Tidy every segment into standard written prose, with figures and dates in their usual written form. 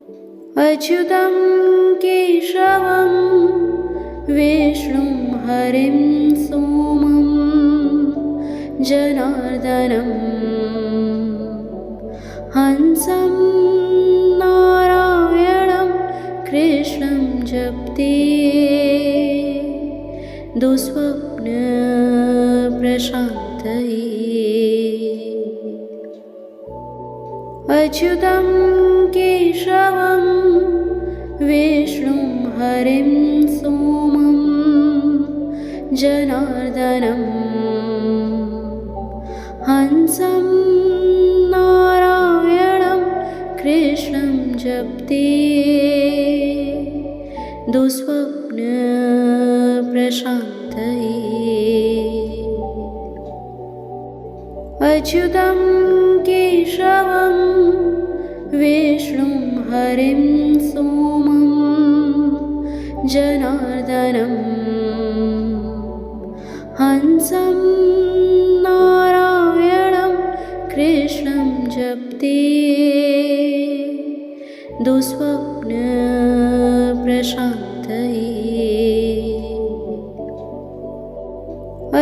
अच्युतं केशवं विष्णुं हरिं सोमं जनार्दनं हंसं नारायणं कृष्णं जप्ते दुःस्वप्नप्रशान्तये। अच्युतं केशवं विष्णुं हरिं सोमं जनार्दनं हंसं नारायणं कृष्णं जप्ते दुःस्वप्नप्रशान्तये। अच्युतं केशवं विष्णुं हरिं सोमं जनार्दनं हंसं नारायणं कृष्णं जप्ते दुःस्वप्नप्रशान्तये।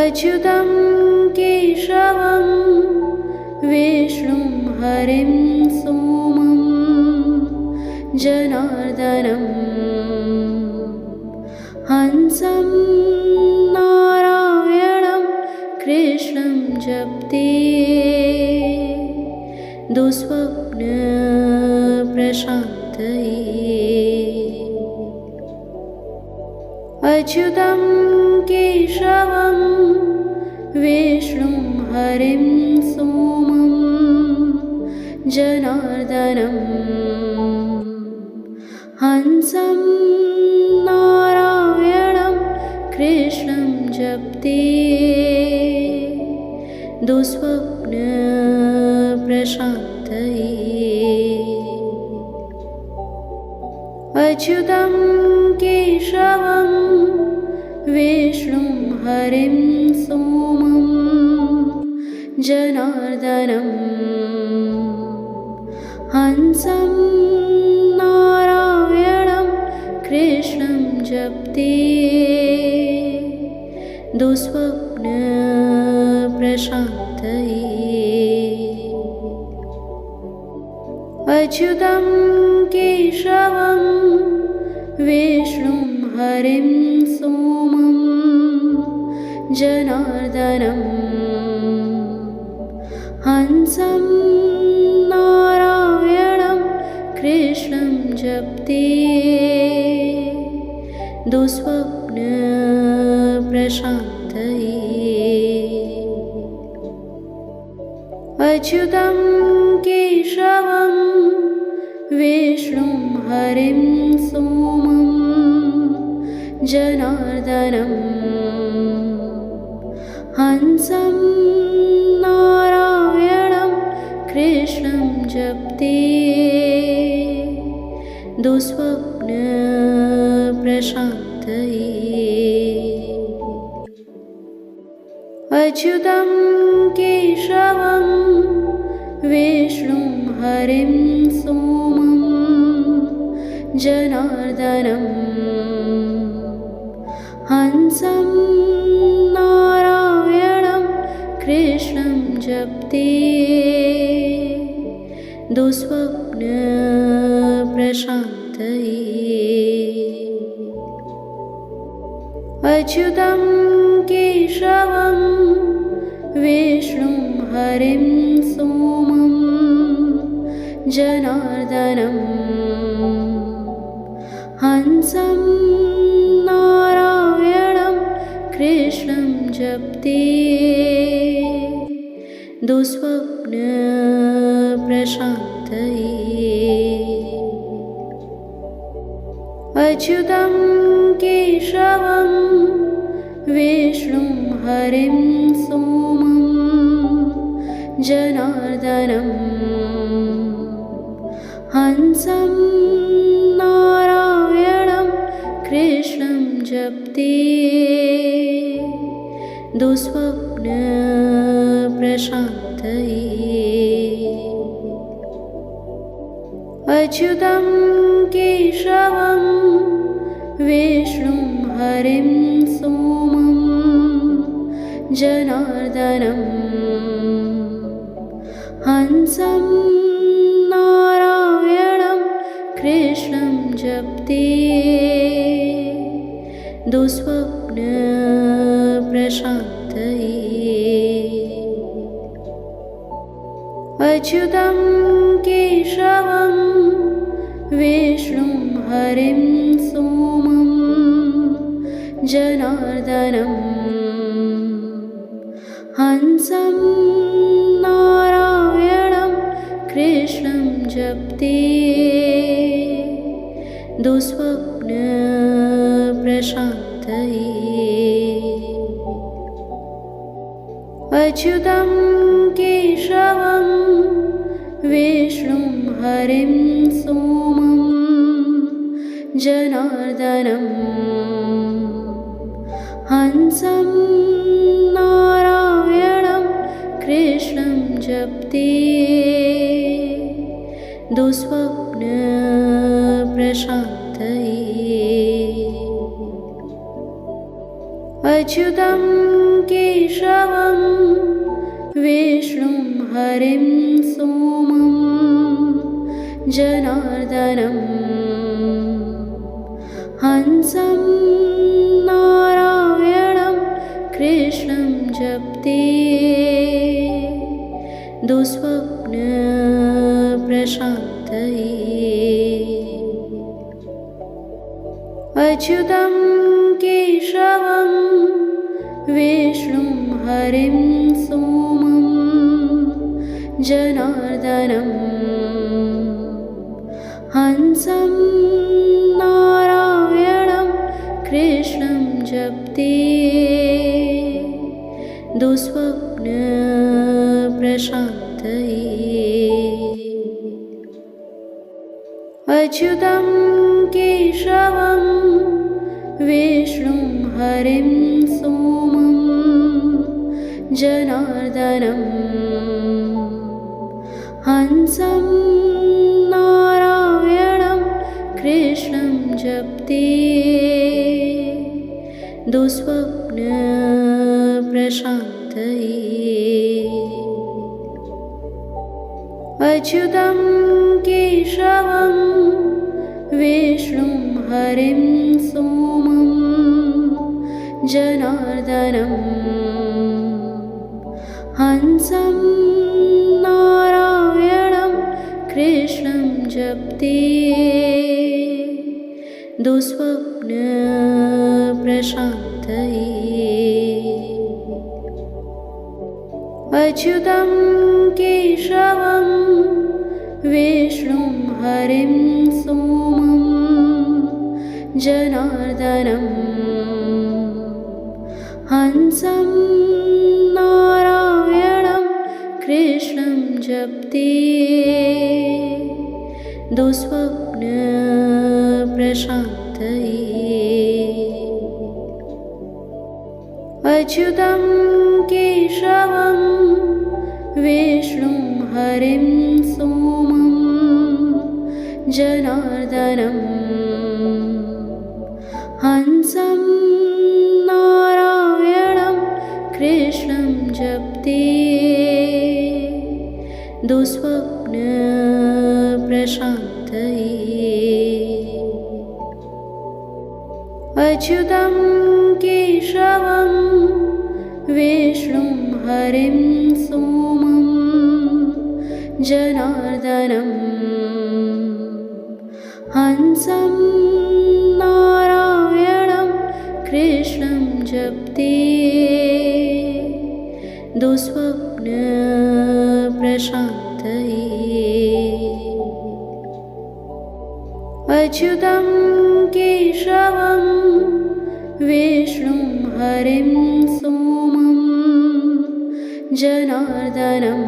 अच्युतं केशवं विष्णुं हरिं सोमं जनार्दनं हंसं नारायणं कृष्णं जप्ते दुःस्वप्नप्रशान्तये। अच्युतं केशवं विष्णुं हरिं सोमं जनार्दनं हंसं नारायणं कृष्णं जप्ते दुःस्वप्नप्रशान्तये। अच्युतं केशवं विष्णुं हरिं सोमं जनार्दनं हंसं नारायणं कृष्णं जप्ते दुःस्वप्नप्रशान्तये। अच्युतं केशवं विष्णुं हरिं सोमं जनार्दनं हंसं नारायणं कृष्णं जप्ते दुःस्वप्नप्रशान्तये। अच्युतं केशवं विष्णुं हरिं सोमं जनार्दनं हंसं नारायणं कृष्णं जप्ते दुःस्वप्नप्रशान्तये। अच्युतं केशवं विष्णुं हरिं सोमं जनार्दनं हंसं नारायणं कृष्णं जप्ते दुःस्वप्नप्रशान्तये। अच्युतं केशवं विष्णुं हरिं सोमं जनार्दनं हंसं नारायणं कृष्णं जप्ते दुःस्वप्नप्रशान्तये। अच्युतं केशवं विष्णुं हरिं सोमं जनार्दनं हंसं नारायणं कृष्णं जप्ते दुःस्वप्नप्रशान्तये। अच्युतं केशवं विष्णुं हरिं सोमं जनार्दनं हंसं नारायणं कृष्णं जप्ते दुःस्वप्नप्रशान्तये। अच्युतं केशवं विष्णुं हरिं सोमं जनार्दनं हंसं नारायणं कृष्णं जप्ते दुःस्वप्नप्रशान्तये। अच्युतं केशवं विष्णुं हरिं सोमं जनार्दनं हंसं नारायणं कृष्णं जप्ते दुःस्वप्नप्रशान्तये। अच्युतं केशवं विष्णुं हरिं सोमं जनार्दनं हंसं नारायणं कृष्णं जप्ते दुःस्वप्नप्रशान्तये। अच्युतं केशवं विष्णुं हरिं सोमं जनार्दनं हंसं नारायणं कृष्णं जप्ते दुःस्वप्नप्रशान्तये। अच्युतं केशवं विष्णुं हरिं सोमं जनार्दनं हंसं नारायणं कृष्णं जप्ते दुःस्वप्नप्रशान्तये। अच्युतं केशवं विष्णुं हरिं सोमं जनार्दनं हंसं नारायणं कृष्णं जप्ते दुःस्वप्नप्रशान्तये। अच्युतं केशवं विष्णुं हरिं सोमं जनार्दनं हंसं नारायणं कृष्णं जप्ते दुःस्वप्नप्रशान्तये। अच्युतं केशवं विष्णुं हरिं सोमं जनार्दनं हंसं नारायणं कृष्णं जप्ते दुःस्वप्नप्रशान्तये। अच्युतं केशवं विष्णुं हरिं सोमं जनार्दनं हंसं नारायणं कृष्णं जप्ते दुःस्वप्नप्रशान्तये। अच्युतं केशवं विष्णुं हरिं सोमं जनार्दनं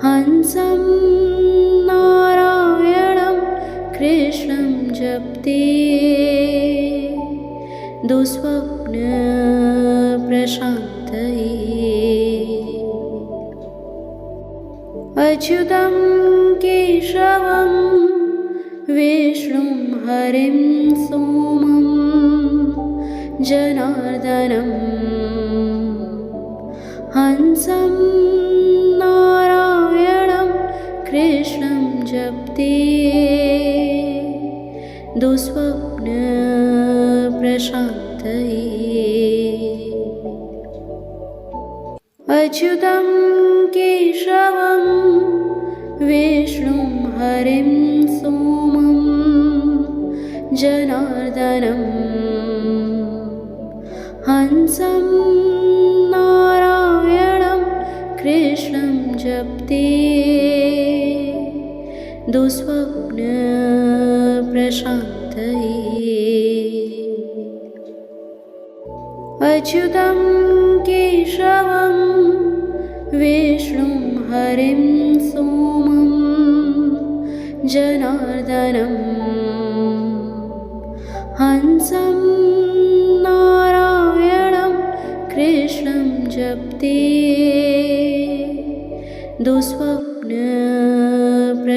हंसं नारायणं कृष्णं जप्ते दुःस्वप्नप्रशान्तये। अच्युतं केशवं विष्णुं हरिं सोमं जनार्दनं हंसं नारायणं कृष्णं जप्ति दुःस्वप्नप्रशान्तये अच्युतं केशवं विष्णुं हरिं सोमं जनार्दनं हंसं नारायणं कृष्णं जप्ति दुःस्वप्नप्रशान्तये अच्युतं केशवं विष्णुं हरिं सोमं जनार्दनं हंसं नारायणं कृष्णं जप्ति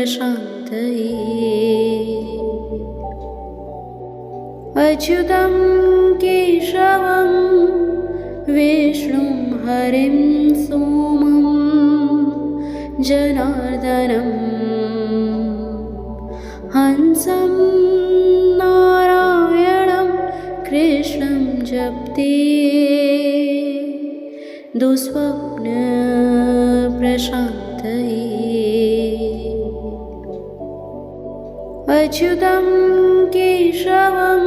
दुःस्वप्नप्रशान्तये अच्युतं केशवं विष्णुं हरिं सोमं जनार्दनं हंसं नारायणं कृष्णं जप्ति दुःस्वप्नप्रशान्तये अच्युतं केशवं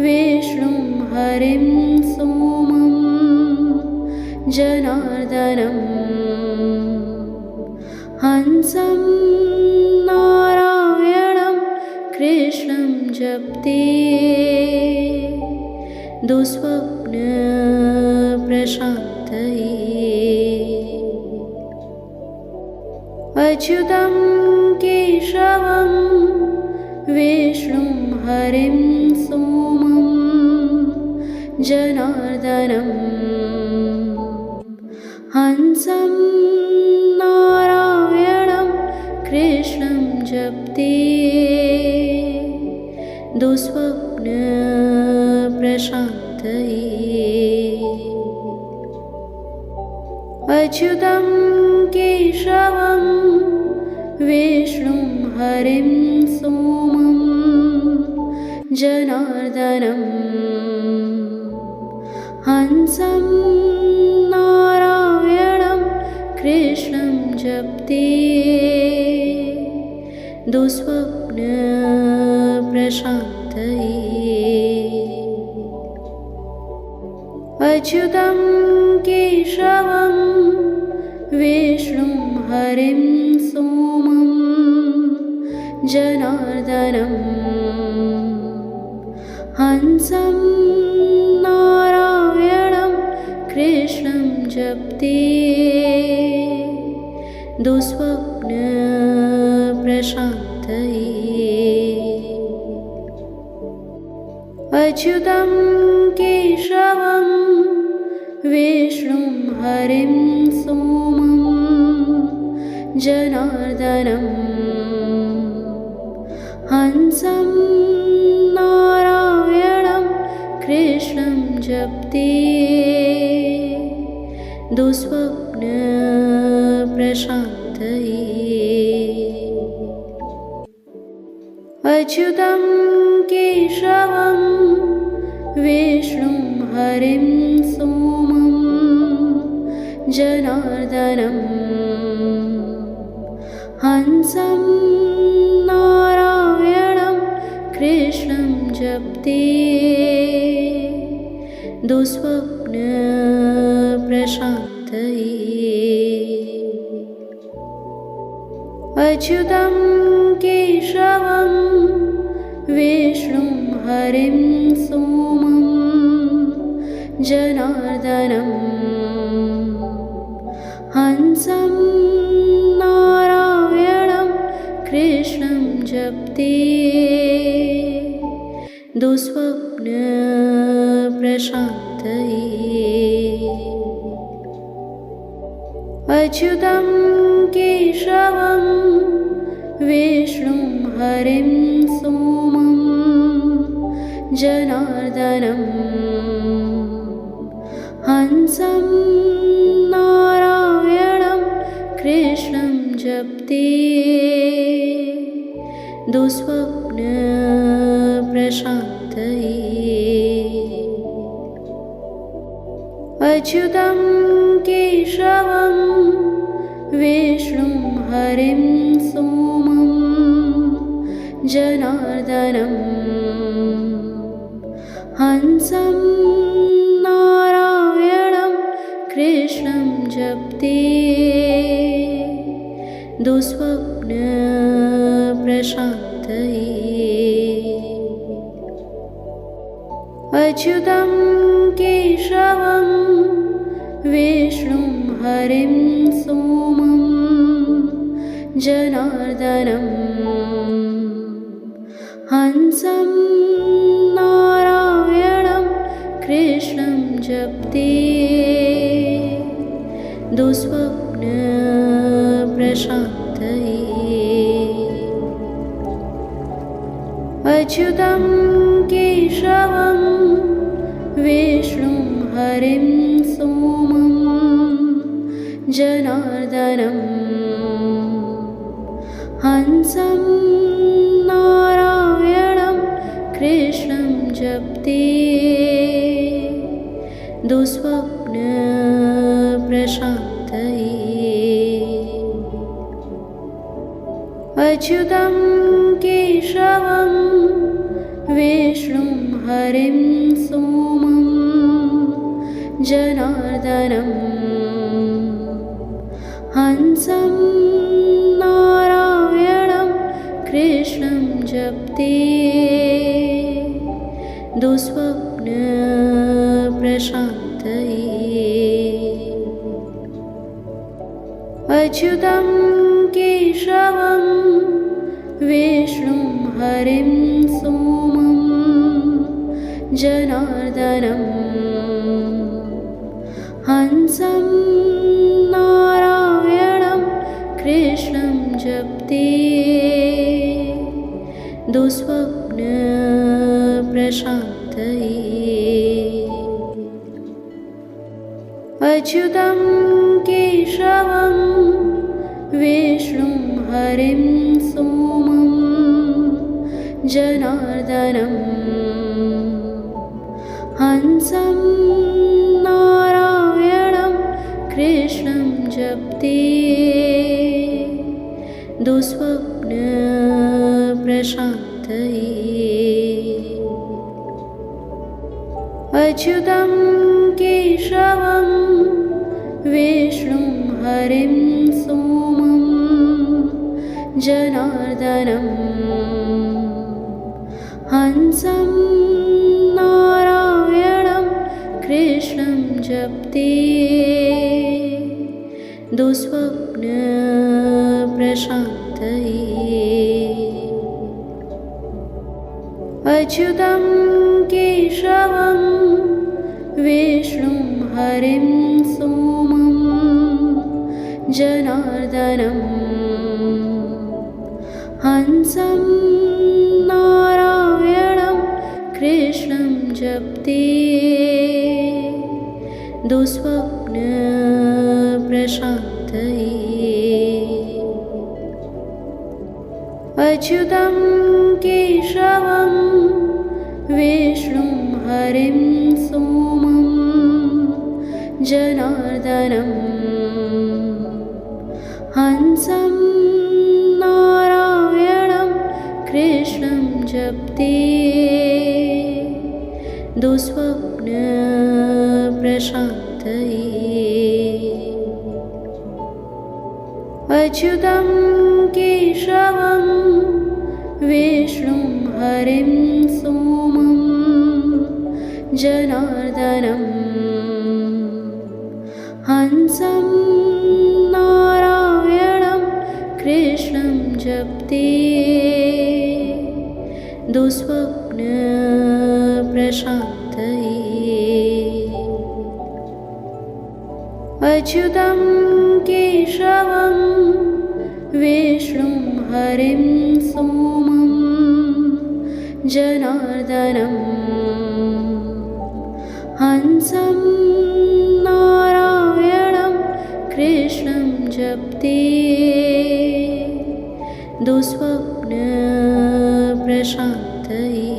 विष्णुं हरिं सोमं जनार्दनं हंसं नारायणं कृष्णं जप्ति दुःस्वप्नप्रशान्तये अच्युतं केशवं विष्णुं हरिं सोमं जनार्दनं हंसं नारायणं कृष्णं जप्ति दुःस्वप्नप्रशान्तये अच्युतं केशवं विष्णुं हरिं सोमं जनार्दनं हंसं नारायणं कृष्णं जप्ति दुःस्वप्नप्रशान्तये अच्युतं केशवं विष्णुं हरिं सोमं जनार्दनं हंसं नारायणं कृष्णं जप्ति दुःस्वप्नप्रशान्तये अच्युतं केशवं विष्णुं हरिं सोमं जनार्दनं हंसं नारायणं कृष्णं जप्ति दुःस्वप्नप्रशान्तये अच्युतं केशवं विष्णुं हरिं सोमं जनार्दनं हंसं नारायणं कृष्णं जप्ति दुःस्वप्नप्रशान्तये अच्युतं केशवं विष्णुं हरिं सोमं जनार्दनं हंसं नारायणं कृष्णं जप्ति दुःस्वप्नप्रशान्तये अच्युतं केशवं विष्णुं हरिं सोमं जनार्दनं हंसं नारायणं कृष्णं जप्ति दुःस्वप्नप्रशान्तये अच्युतं केशवं विष्णुं हरिं सोमं जनार्दनं हंसं नारायणं कृष्णं जप्ति दुःस्वप्नप्रशान्तये अच्युतं केशवं विष्णुं हरिं सोमं जनार्दनं हंसं नारायणं कृष्णं जप्ति दुःस्वप्नप्रशान्तये अच्युतं केशवं विष्णुं हरिं सोमं जनार्दनं हंसं नारायणं कृष्णं जप्ति दुःस्वप्नप्रशान्तये अच्युतं केशवं विष्णुं हरिं सोमं जनार्दनं हंसं नारायणं कृष्णं जप्ति दुःस्वप्नप्रशान्तये अच्युतं केशवं विष्णुं हरिं सोमं जनार्दनं हंसं नारायणं कृष्णं जप्ति दुःस्वप्नप्रशान्तये अच्युतं केशवं विष्णुं हरिं सोमं जनार्दनं हंसं नारायणं कृष्णं जप्ति दुःस्वप्नप्रशान्तये अच्युतं केशवं विष्णुं हरिं सोमं जनार्दनं हंसं नारायणं कृष्णं जप्ति दुःस्वप्नप्रशान्तये अच्युतं केशवं विष्णुं हरिं सोमं जनार्दनं हंसं नारायणं कृष्णं जप्ति दुःस्वप्नप्रशान्तये अच्युतं केशवं विष्णुं हरिं सोमं जनार्दनं हंसं नारायणं कृष्णं जप्ति दुःस्वप्नप्रशान्तये अच्युतं केशवं विष्णुं हरिं सोमं जनार्दनं हंसं नारायणं कृष्णं जप्ति दुःस्वप्नप्रशान्तये अच्युतं केशवं विष्णुं हरिं सोमं जनार्दनं हंसं नारायणं कृष्णं जपते दुःस्वप्नप्रशान्तये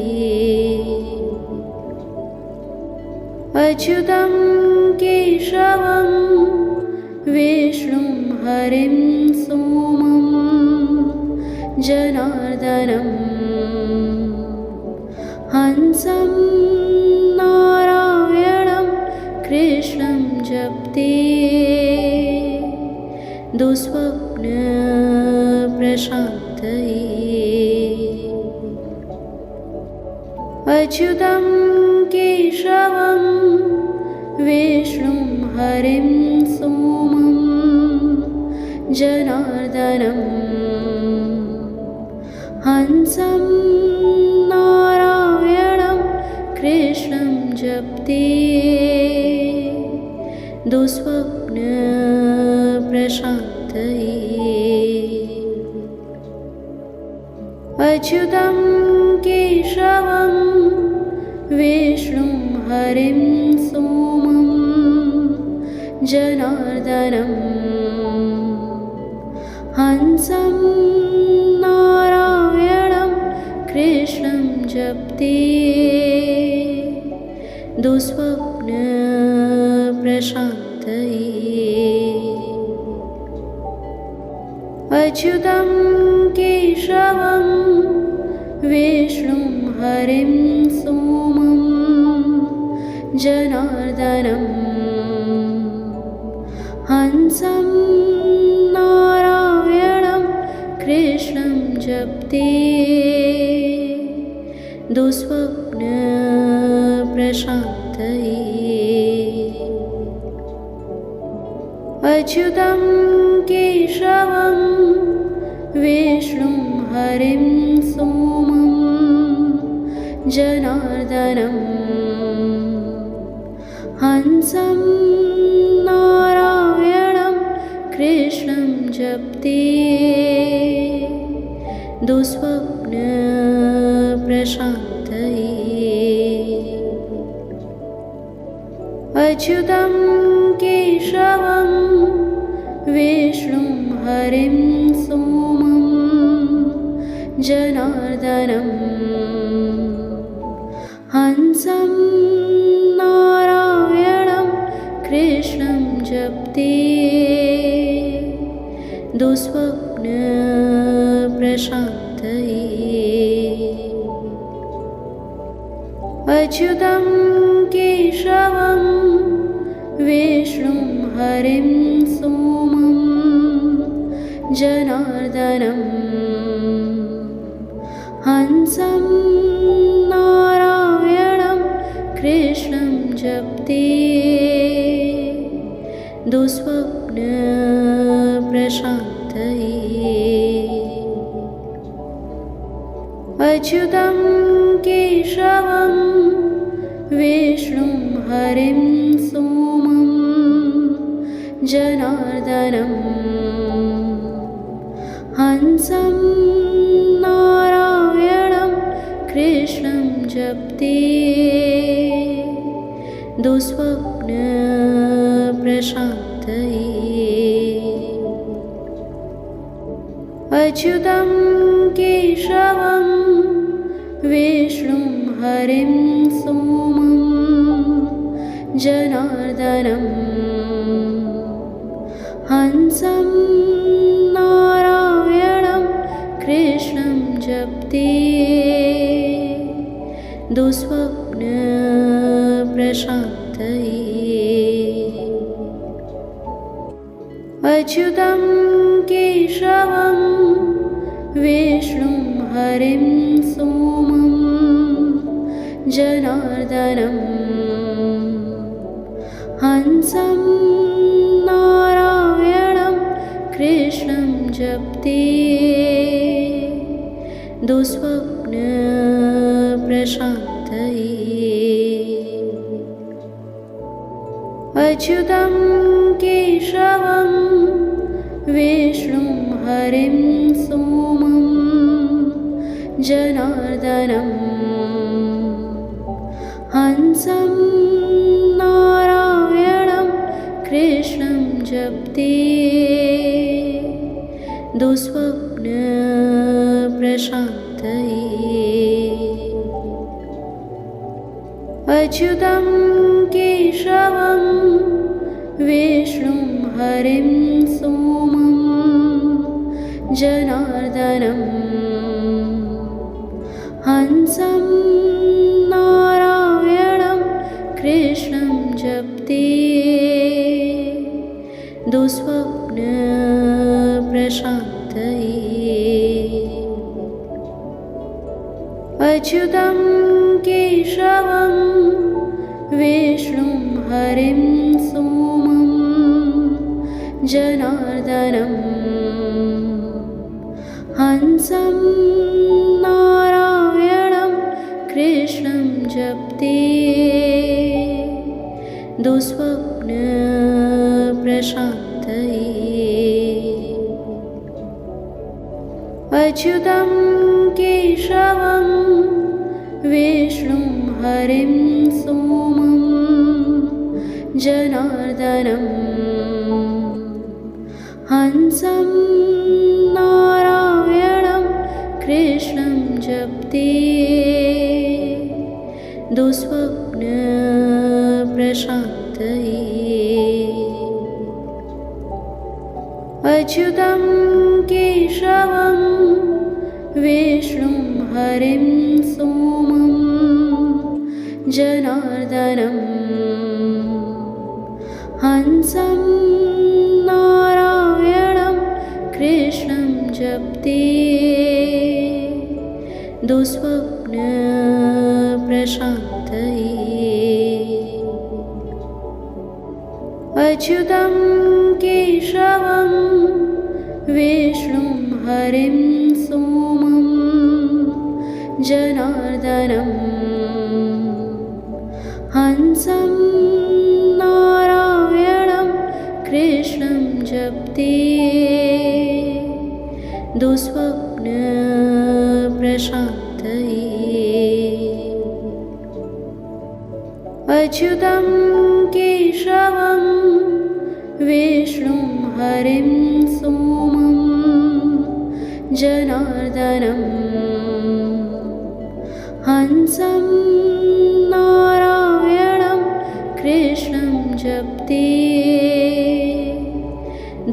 अच्युतं केशवं विष्णुं हरिं सोमं जनार्दनं हंसं नारायणं कृष्णं जपते दुःस्वप्नप्रशान्तये अच्युतं केशवं विष्णुं हरिं सोमं जनार्दनं हंसं नारायणं कृष्णं जपते दुःस्वप्नप्रशान्तये अच्युतं केशवं विष्णुं हरिं सोमं जनार्दनं हंसं नारायणं कृष्णं जपते दुःस्वप्नप्रशान्तये अच्युतं केशवं विष्णुं हरिं सोमं जनार्दनं हंसं नारायणं कृष्णं जपते दुःस्वप्नप्रशान्तये अच्युतं केशवं विष्णुं हरिं सोमं जनार्दनं हंसं नारायणं कृष्णं जपते दुःस्वप्नप्रशान्तये अच्युतं केशवं विष्णुं हरिं सोमं जनार्दनं हंसं नारायणं कृष्णं जपते दुःस्वप्नप्रशान्तये अच्युतं केशवं विष्णुं हरिं सोमं जनार्दनं हंसं नारायणं कृष्णं जपते दुःस्वप्नप्रशान्तये अच्युतं केशवं विष्णुं हरिं सोमं जनार्दनं हंसं नारायणं कृष्णं जपते दुःस्वप्नप्रशान्तये अच्युतं केशवं विष्णुं हरिं सोमं जनार्दनं हंसं नारायणं कृष्णं जपते दुःस्वप्नप्रशान्तये अच्युतं केशवं विष्णुं हरिं सोमं जनार्दनं हंसं नारायणं कृष्णं जपते दुःस्वप्नप्रशान्तये अच्युतं केशवं विष्णुं हरिं सोमं जनार्दनं हंसं नारायणं कृष्णं जपते दुःस्वप्नप्रशान्तये अच्युतं केशवं विष्णुं हरिं सोमं जनार्दनं हंसं नारायणं कृष्णं जपते दुःस्वप्नप्रशान्तये अच्युतं केशवं विष्णुं हरिं सोमं जनार्दनं हंसं नारायणं कृष्णं जपते दुःस्वप्नप्रशान्तये अच्युतं केशवं विष्णुं हरिं सोमं जनार्दनं हंसं नारायणं कृष्णं जपते दुःस्वप्नप्रशान्तये अच्युतं केशवं विष्णुं हरिं सोमं जनार्दनं हंसं नारायणं कृष्णं जपते दुःस्वप्नप्रशान्तये अच्युतं केशवं विष्णुं हरिं सोमं जनार्दनं हंसं नारायणं कृष्णं जपते दुःस्वप्नप्रशान्तये अच्युतं केशवं विष्णुं हरिं सोमं जनार्दनं हंसं नारायणं कृष्णं जपते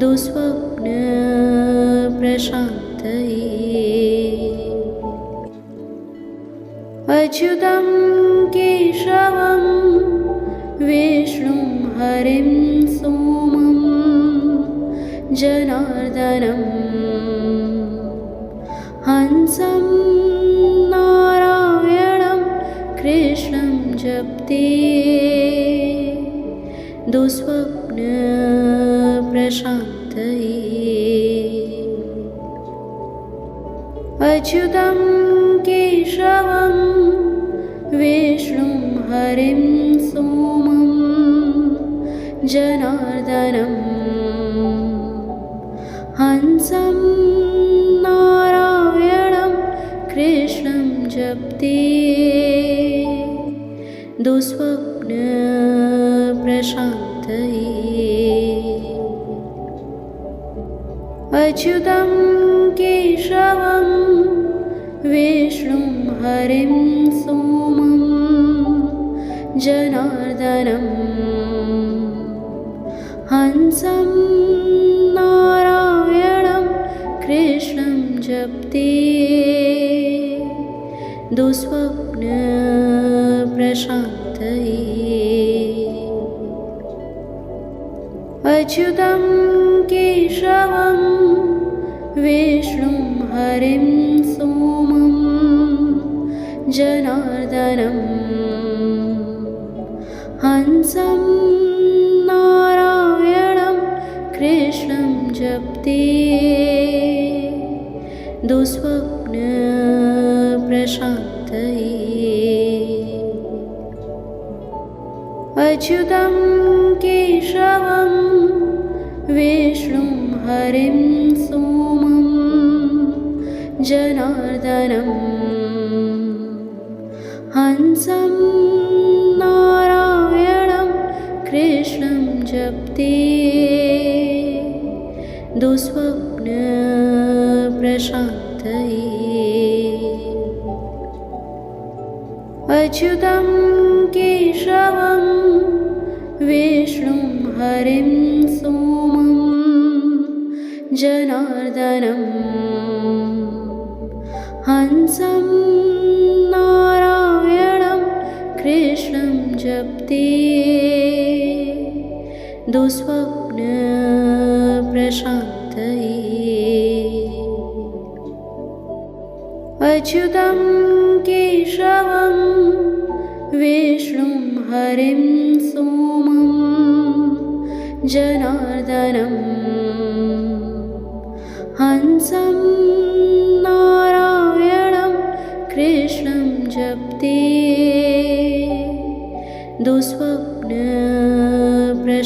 दुःस्वप्नप्रशान्तये अच्युतं केशवं विष्णुं हरिं सोमं जनार्दनं हंसं नारायणं कृष्णं जपते दुःस्वप्नप्रशान्तये अच्युतं केशवं विष्णुं हरिं सोमं जनार्दनं हंसं नारायणं कृष्णं जपते दुःस्वप्नप्रशान्तये अच्युतं केशवं विष्णुं हरिं सोमं जनार्दनं हंसं नारायणं कृष्णं जपते दुःस्वप्नप्रशान्तये अच्युतं केशवं विष्णुं हरिं सोमं जनार्दनं हंसं नारायणं कृष्णं जपते दुःस्वप्नप्रशान्तये अच्युतं केशवं विष्णुं हरिं सोमं जनार्दनं हंसं नारायणं कृष्णं जपते दुःस्वप्नप्रशान्तये अच्युतं केशवं विष्णुं हरिं सोमं जनार्दनं हंसं नारायणं कृष्णं जपते दुःस्वप्नप्रशान्तये अच्युतं केशवं विष्णुं हरिं सोमं जनार्दनं हंसं नारायणं कृष्णं जपते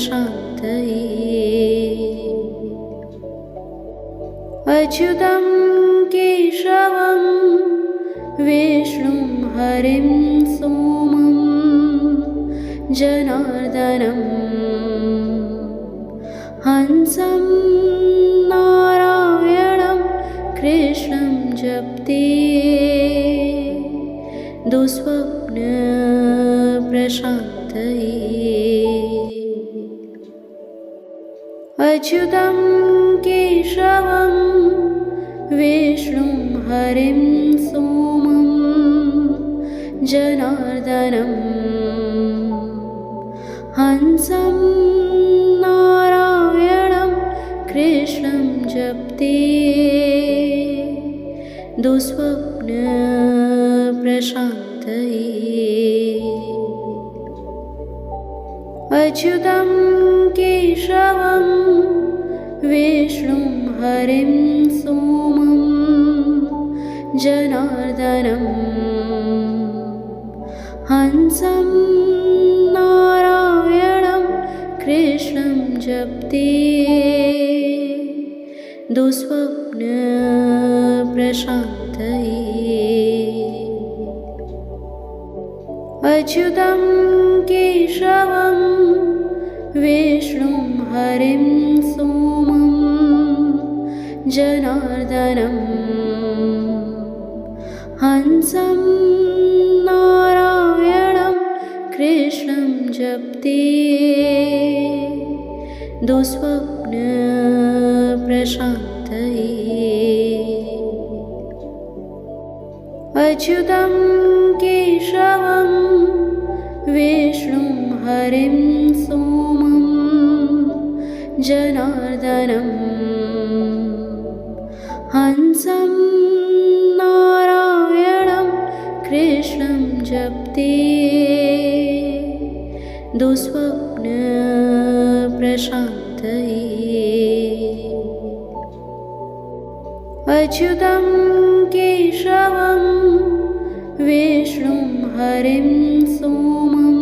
दुःस्वप्नप्रशान्तये अच्युतं केशवं विष्णुं हरिं सोमं जनार्दनं हंसं नारायणं कृष्णं जपते दुःस्वप्नप्रशान्तये अच्युतं केशवं विष्णुं हरिं सोमं जनार्दनं हंसं नारायणं कृष्णं जपते दुःस्वप्नप्रशान्तये अच्युतं केशवं विष्णुं हरिं सोमं जनार्दनं हंसं नारायणं कृष्णं जपते दुःस्वप्नप्रशान्तये अच्युतं केशवं विष्णुं हरिं सोमं जनार्दनं हंसं नारायणं कृष्णं जपते दुःस्वप्नप्रशान्तये अच्युतं केशवं विष्णुं हरिं सोमं जनार्दनं हंसं नारायणं कृष्णं जपते दुःस्वप्नप्रशान्तये अच्युतं केशवं विष्णुं हरिं सोमं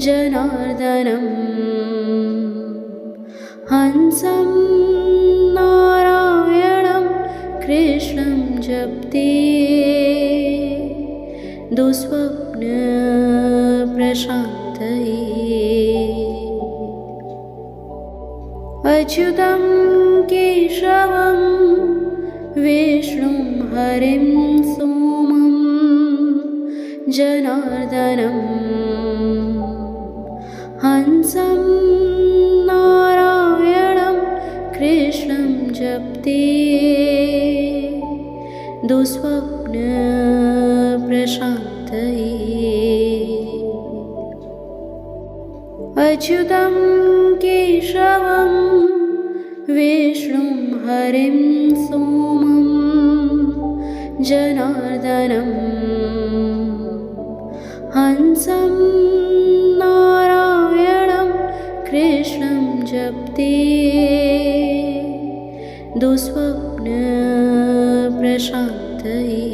जनार्दनं हंसं नारायणं कृष्णं जपते दुःस्वप्नप्रशान्तये अच्युतं केशवं विष्णुं हरिं सोमं जनार्दनं हंसं नारायणं कृष्णं जपते दुःस्वप्नप्रशान्तये अच्युतं केशवं विष्णुं हरिं सोमं जनार्दनं हंसं नारायणं कृष्णं जपते दुःस्वप्नप्रशान्तये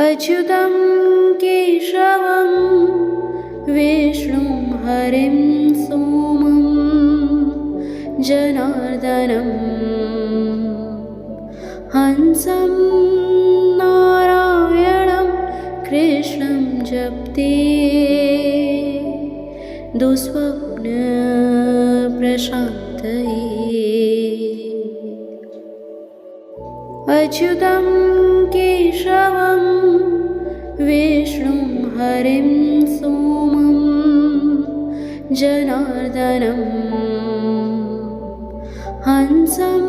अच्युतं केशवं विष्णुं हरिं सोमं जनार्दनं हंसं नारायणं कृष्णं जपते दुःस्वप्नप्रशान्तये अच्युतं केशवं विष्णुं हरिं सोमं जनार्दनं हंसं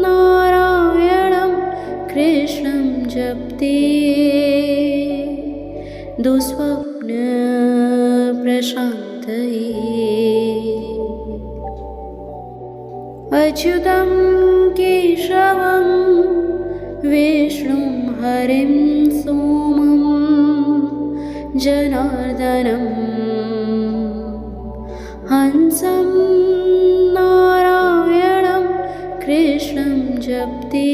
नारायणं कृष्णं जपते दुःस्वप्नप्रशान्तये अच्युतं केशवं विष्णुं हरिं सोमं जनार्दनं हंसं नारायणं कृष्णं जपते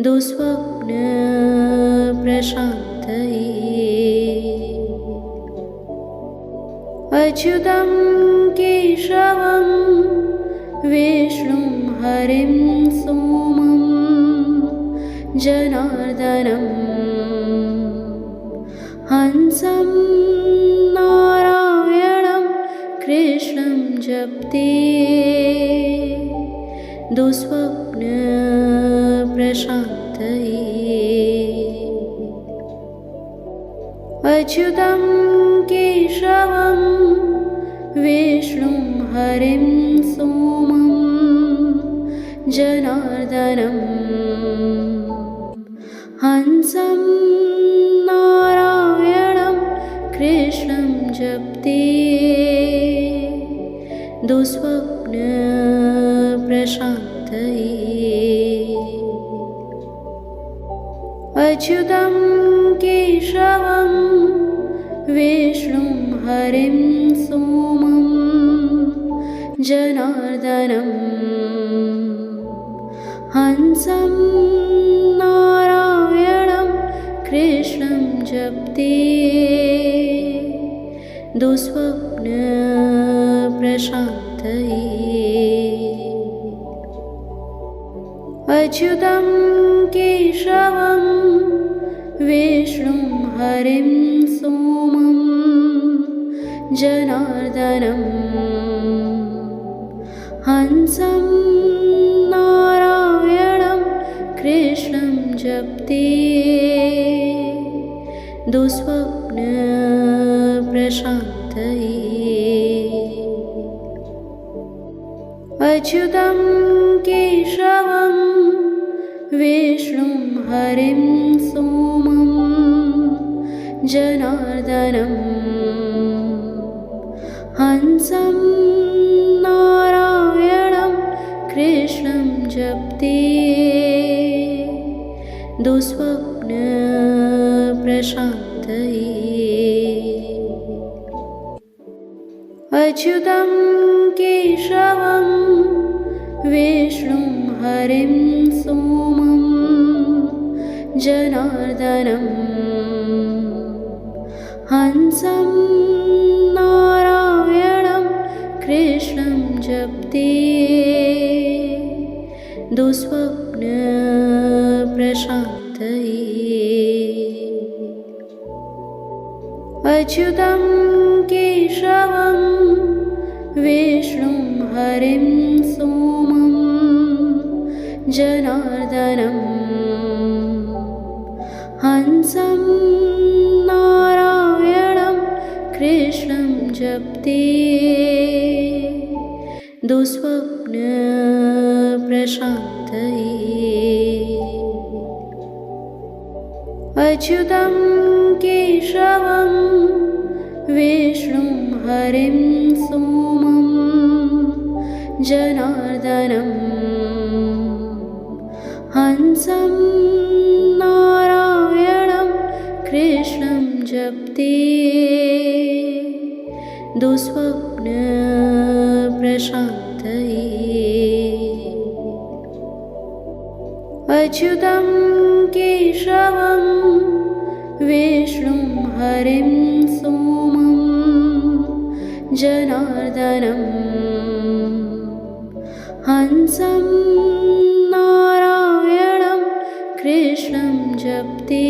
दुःस्वप्नप्रशान्तये अच्युतं केशवं विष्णुं हरिं सोमं जनार्दनं हंसं नारायणं कृष्णं जपते दुःस्वप्नप्रशान्तये अच्युतं केशवं विष्णुं हरिं सोमं जनार्दनं हंसं नारायणं कृष्णं जपते दुःस्वप्नप्रशान्तये अच्युतं केशवं विष्णुं हरिं सोमं जनार्दनं हंसं नारायणं कृष्णं जपते दुःस्वप्नप्रशान्तये अच्युतं केशवं विष्णुं हरिं सोमं जनार्दनं हंसं नारायणं कृष्णं जपते दुःस्वप्नप्रशान्तये अच्युतं केशवं विष्णुं हरिं सोमं जनार्दनं हंसं नारायणं कृष्णं जपते दुःस्वप्नप्रशान्तये अच्युतं केशवं विष्णुं हरिं सोमं जनार्दनं हंसं नारायणं कृष्णं जपते दुःस्वप्नप्रशान्तये अच्युतं केशवं विष्णुं हरिं सोमं जनार्दनं हंसं नारायणं कृष्णं जपते दुःस्वप्नप्रशान्तये अच्युतं केशवं विष्णुं हरिं सोमं जनार्दनं हंसं नारायणं कृष्णं जपते दुःस्वप्नप्रशान्तये अच्युतं केशवं विष्णुं हरिं सोमं जनार्दनं हंसं कृष्णं जपते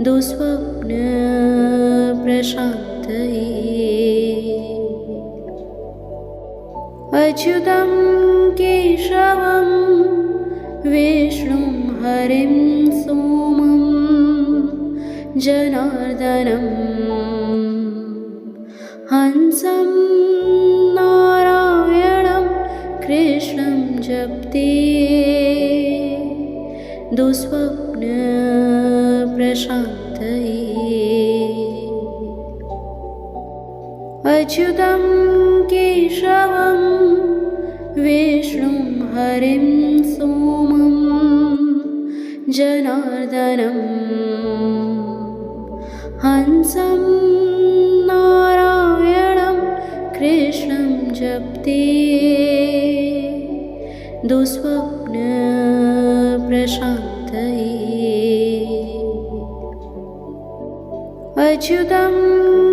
दुःस्वप्नप्रशान्तये अच्युतं केशवं विष्णुं हरिं सोमं जनार्दनं हंसं नारायणं कृष्णं जपते दुःस्वप्नप्रशान्तये अच्युतं केशवं विष्णुं हरिं सोमं जनार्दनं हंसं नारायणं कृष्णं जपते दुःस्वप्नप्रशान्तये अच्युतं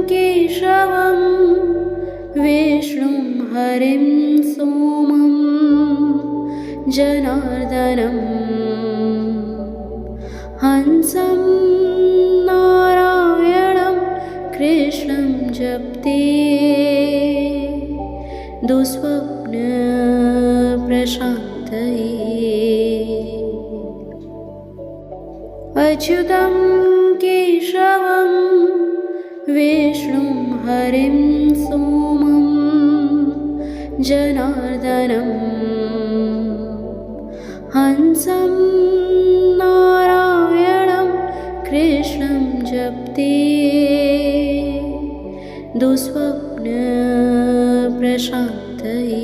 केशवं विष्णुं हरिं सोमं जनार्दनं हंसं नारायणं कृष्णं जपते दुःस्वप्नप्रशान्तये अच्युतं केशवं विष्णुं हरिं सोमं जनार्दनं हंसं नारायणं कृष्णं जपते दुःस्वप्नप्रशान्तये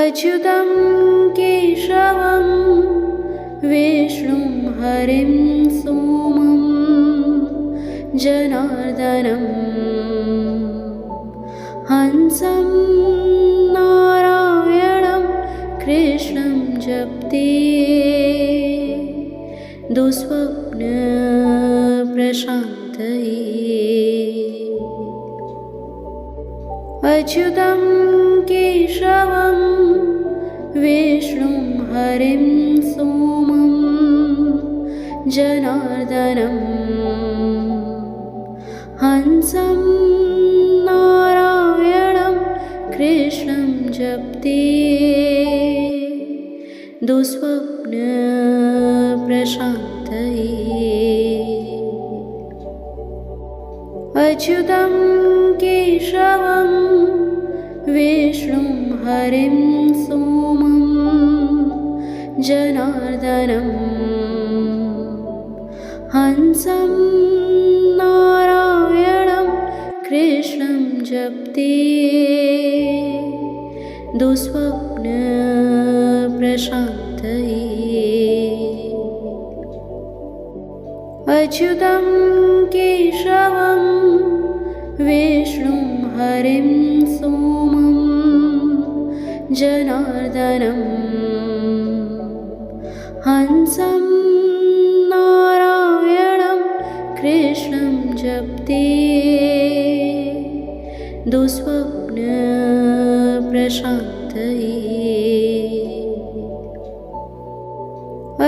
अच्युतं केशवं विष्णुं हरिं सोमं जनार्दनं हंसं नारायणं कृष्णं जपते दुःस्वप्नप्रशान्तये अच्युतं केशवं विष्णुं हरिं सोमं जनार्दनं हंसं नारायणं कृष्णं जपते दुःस्वप्नप्रशान्तये अच्युतं केशवं विष्णुं हरिं सोमं जनार्दनं हंसं नारायणं कृष्णं जपते दुःस्वप्नप्रशान्तये अच्युतं केशवं विष्णुं हरिं सोमं जनार्दनं हंसं नारायणं कृष्णं जपते दुःस्वप्नप्रशान्तये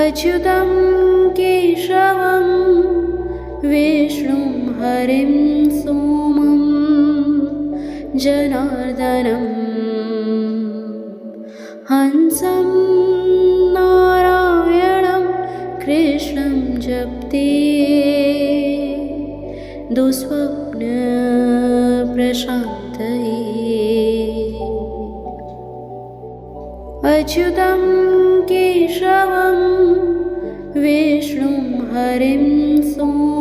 अच्युतं केशवं विष्णुं हरिं सोमं जनार्दनं हंसं नारायणं कृष्णं जपते दुःस्वप्नप्रशान्तये अच्युतं केशवं विष्णुं हरिं सोमं